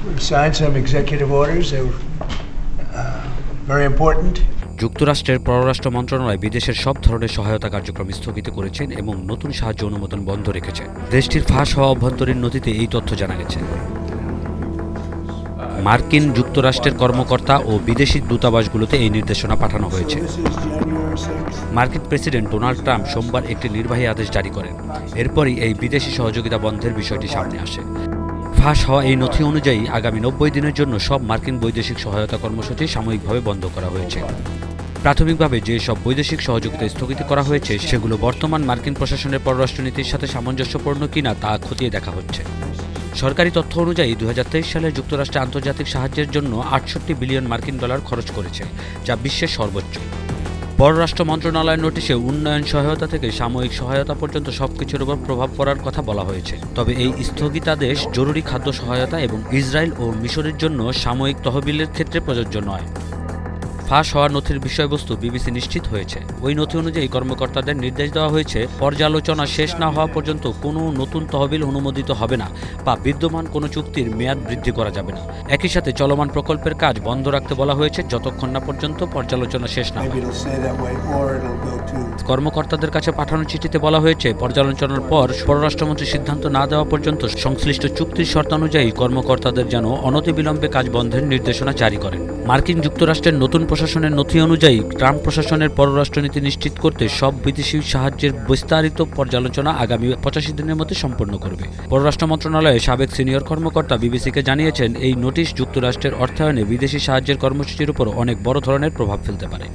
We've signed some executive orders that were very important. যুক্তরাষ্ট্রের পররাষ্ট্র মন্ত্রণালয় বিদেশের সব ধরনের সহায়তা কার্যক্রম স্থগিত করেছেন এবং নতুন সাহায্য অনুমোদন বন্ধ রেখেছে। দেশটির ফাঁস হওয়া অভ্যন্তরীণ নথিতে এই তথ্য জানা গেছে। মার্কিন যুক্তরাষ্ট্রের কর্মকর্তা ও বিদেশি দূতাবাসগুলোতে এই নির্দেশনা পাঠানো হয়েছে। মার্কিন প্রেসিডেন্ট ডোনাল্ড ট্রাম্প সোমবার একটি নির্বাহী আদেশ জারি করেন। এরপরই এই বিদেশি সহযোগিতা বন্ধের বিষয়টি সামনে আসে। ফাঁস হওয়া এই নথি অনুযায়ী আগামী 90 দিনের জন্য সব মার্কিন বৈদেশিক সহায়তা কর্মসূচি সাময়িকভাবে বন্ধ করা হয়েছে। প্রাথমিকভাবে যে সব বৈদেশিক সহযোগিতা স্থগিত করা হয়েছে সেগুলো বর্তমান মার্কিন প্রশাসনের পররাষ্ট্রনীতির সাথে সামঞ্জস্যপূর্ণ কিনা তা খতিয়ে দেখা হচ্ছে। সরকারি তথ্য অনুযায়ী 2023 সালে যুক্তরাষ্ট্র আন্তর্জাতিক সাহায্যের জন্য 68 বিলিয়ন মার্কিন ডলার খরচ করেছে, যা বিশ্বের সর্বোচ্চ। পররাষ্ট্র মন্ত্রণালয়ের নোটিশে উন্নয়ন সহায়তা থেকে সাময়িক সহায়তা পর্যন্ত সবকিছুর উপর প্রভাব পড়ার কথা বলা হয়েছে। তবে এই স্থগিতাদেশ জরুরি খাদ্য সহায়তা এবং ইসরায়েল ও মিশরের জন্য সাময়িক তহবিলের ক্ষেত্রে প্রযোজ্য নয়। ফাঁস হওয়া নথির বিষয়বস্তু বিবিসি নিশ্চিত হয়েছে। ওই নথি অনুযায়ী কর্মকর্তাদের নির্দেশ দেওয়া হয়েছে পর্যালোচনা শেষ না হওয়া পর্যন্ত কোনো নতুন তহবিল অনুমোদিত হবে না বা বিদ্যমান কোনো চুক্তির মেয়াদ বৃদ্ধি করা যাবে না। একই সাথে চলমান প্রকল্পের কাজ বন্ধ রাখতে বলা হয়েছে যতক্ষণ না পর্যন্ত পর্যালোচনা শেষ না হয়। কর্মকর্তাদের কাছে পাঠানো চিঠিতে বলা হয়েছে পর্যালোচনার পর পররাষ্ট্রমন্ত্রী সিদ্ধান্ত না দেওয়া পর্যন্ত সংশ্লিষ্ট চুক্তির শর্তানুযায়ী কর্মকর্তাদের যেন অনতিবিলম্বে কাজ বন্ধের নির্দেশনা জারি করেন। মার্কিন যুক্তরাষ্ট্রের নতুন প্রশাসনের নথি অনুযায়ী ট্রাম্প প্রশাসনের পররাষ্ট্রনীতি নিশ্চিত করতে সব বিদেশি সাহায্যের বিস্তারিত পর্যালোচনা আগামী 85 দিনের মধ্যে সম্পন্ন করবে। পররাষ্ট্র মন্ত্রণালয়ের সাবেক সিনিয়র কর্মকর্তা বিবিসিকে জানিয়েছেন এই নোটিশ যুক্তরাষ্ট্রের অর্থায়নে বিদেশি সাহায্যের কর্মসূচির উপর অনেক বড় ধরনের প্রভাব ফেলতে পারে।